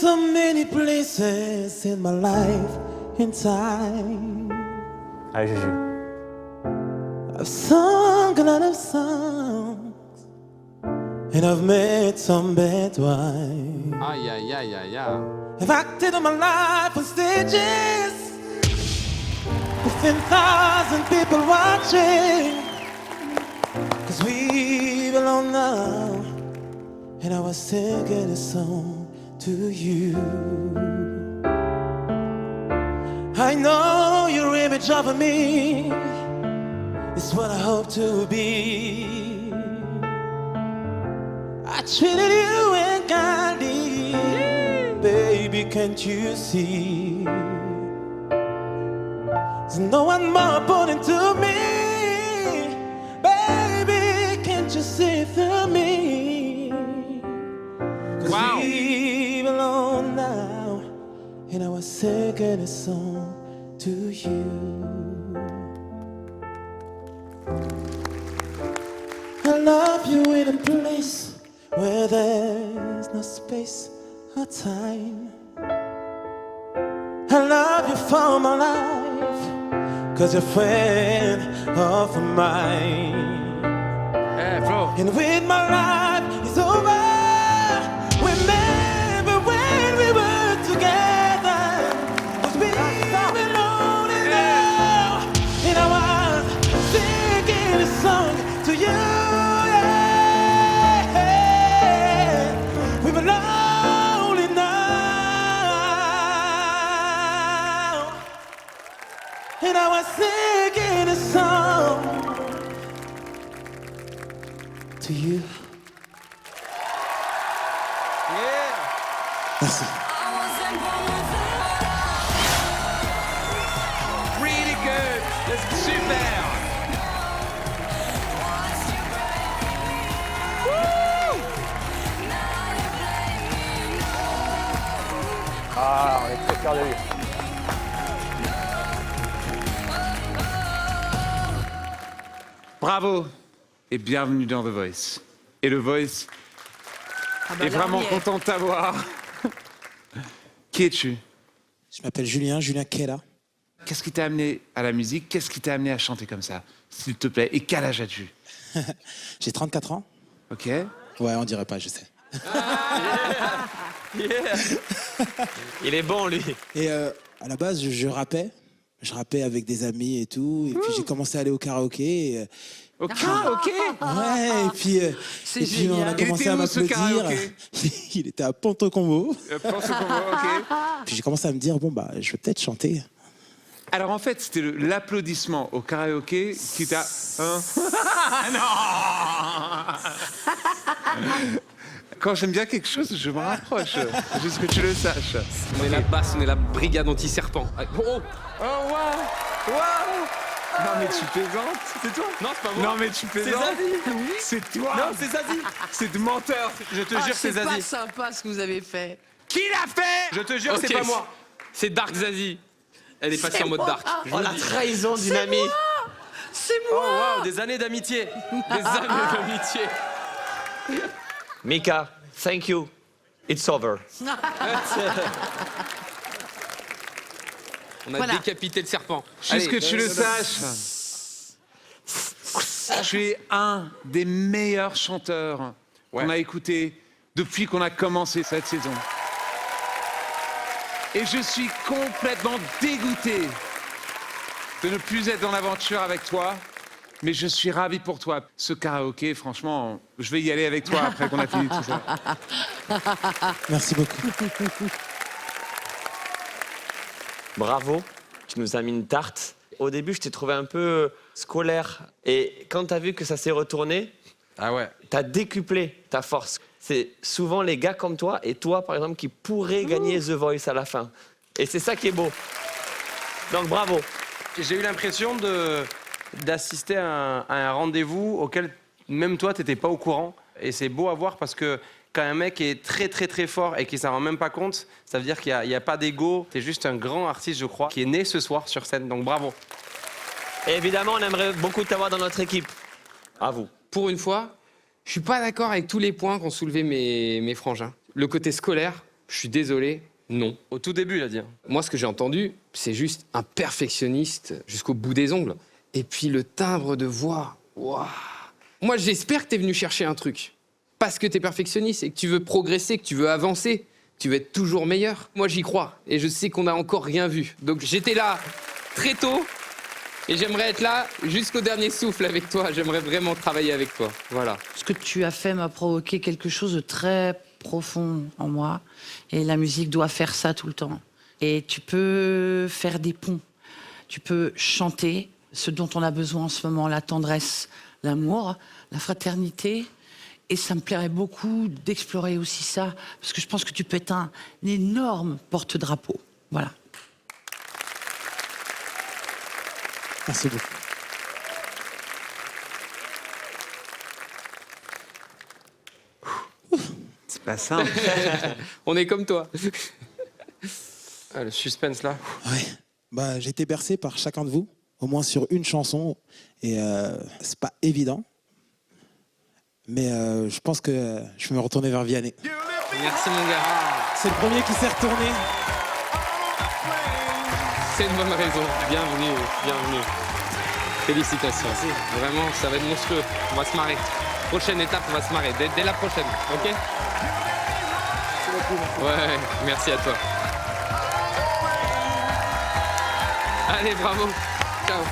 so many places in my life and time. Allez, Juju. I've sung a lot of songs and I've met some bad ones. Aïe, aïe, aïe, aïe, aïe. I've acted on my life on stages with 10,000 people watching. Cause we belong now, and I was singing a song to you. I know your image of me is what I hope to be. I treated you unkindly, baby, can't you see? There's no one more important to me, baby, can't you see through me? Cause Wow. we belong now, and I was singing a song to you. I love you in a place where there's no space or time. I love you for my life, cause you're a friend of mine. Eh, Flo. And when my life is over, remember when we were together. Cause we belong now, and I was singing a song to you. We belong now, and I was singing a song to you. Yeah. Merci. Really good. C'est super. Ah, on est très fiers de lui. Bravo et bienvenue dans The Voice. Et le Voice est vraiment content de t'avoir. Qui es-tu? Je m'appelle Julien Kella. Qu'est-ce qui t'a amené à la musique? Qu'est-ce qui t'a amené à chanter comme ça, s'il te plaît? Et quel âge as-tu? J'ai 34 ans. Ok. Ouais, on dirait pas, je sais. Il est bon, lui. Et à la base, je rappais. Je rappais avec des amis et tout. Et puis j'ai commencé à aller au karaoké. Ok. Ouais, et puis on a Il commencé était à où, ce m'applaudir. karaoké? Il était à Ponto-Combo. Pense au combo, ok. Puis j'ai commencé à me dire, bon, bah, je vais peut-être chanter. Alors en fait, c'était l'applaudissement au karaoké qui t'a... Hein? Non. Quand j'aime bien quelque chose, je me rapproche. Juste que tu le saches. On est la basse, on est la brigade anti-serpent. Oh, Oh, waouh! Waouh! Non, mais tu plaisantes. c'est toi? Non, c'est pas moi. Non, mais tu C'est plaisantes. Zazie. Oui. C'est toi. Non, c'est Zazie. C'est de menteur. Je te jure, c'est C'est pas Zazie. sympa ce que vous avez fait. Qui l'a fait? Je te jure, Ok, c'est pas moi. C'est Dark Zazie. Elle est passée en mode dark. Je vous Oh le la dis. trahison d'une amie. C'est Oh moi. waouh, des années d'amitié. Des années d'amitié. Mika, thank you. It's over. On a Voilà. décapité le serpent. Juste que Allez. tu le saches. Tu es un des meilleurs chanteurs qu'on a écouté depuis qu'on a commencé cette saison. Et je suis complètement dégoûté de ne plus être dans l'aventure avec toi. Mais je suis ravi pour toi. Ce karaoké, franchement, je vais y aller avec toi après qu'on a fini tout ça. Merci beaucoup. Bravo, tu nous as mis une tarte. Au début, je t'ai trouvé un peu scolaire. Et quand tu as vu que ça s'est retourné, Ah ouais. tu as décuplé ta force. C'est souvent les gars comme toi et toi, par exemple, qui pourraient gagner The Voice à la fin. Et c'est ça qui est beau. Donc bravo. J'ai eu l'impression d'assister à un rendez-vous auquel même toi, tu n'étais pas au courant. Et c'est beau à voir parce que quand un mec est très, très, très fort et qui s'en rend même pas compte, ça veut dire qu'il n'y a pas d'ego. Tu es juste un grand artiste, je crois, qui est né ce soir sur scène. Donc bravo. Et évidemment, on aimerait beaucoup t'avoir dans notre équipe. À vous. Pour une fois, je suis pas d'accord avec tous les points qu'ont soulevés mes frangins. Le côté scolaire, Je suis désolé, non. Au tout début, il a dit. Moi, ce que j'ai entendu, c'est juste un perfectionniste jusqu'au bout des ongles. Et puis le timbre de voix, waouh. Moi, j'espère que t'es venu chercher un truc. Parce que t'es perfectionniste et que tu veux progresser, que tu veux avancer, que tu veux être toujours meilleur. Moi, j'y crois. Et je sais qu'on n'a encore rien vu. Donc, j'étais là très tôt. Et j'aimerais être là jusqu'au dernier souffle avec toi. J'aimerais vraiment travailler avec toi. Voilà. Ce que tu as fait m'a provoqué quelque chose de très profond en moi. Et la musique doit faire ça tout le temps. Et tu peux faire des ponts. Tu peux chanter ce dont on a besoin en ce moment, la tendresse, l'amour, la fraternité. Et ça me plairait beaucoup d'explorer aussi ça, parce que je pense que tu peux être un énorme porte-drapeau. Voilà. Merci beaucoup. C'est pas simple. On est comme toi. Ah, le suspense là. Ouais. Bah, j'ai été bercé par chacun de vous, au moins sur une chanson. Et c'est pas évident. Mais je pense que je vais me retourner vers Vianney. Merci, mon gars. C'est le premier qui s'est retourné. C'est une bonne raison. Bienvenue, bienvenue. Félicitations. Vraiment, ça va être monstrueux. On va se marrer. Prochaine étape, on va se marrer. Dès la prochaine, ok? Ouais, merci à toi. Allez, bravo. Ciao.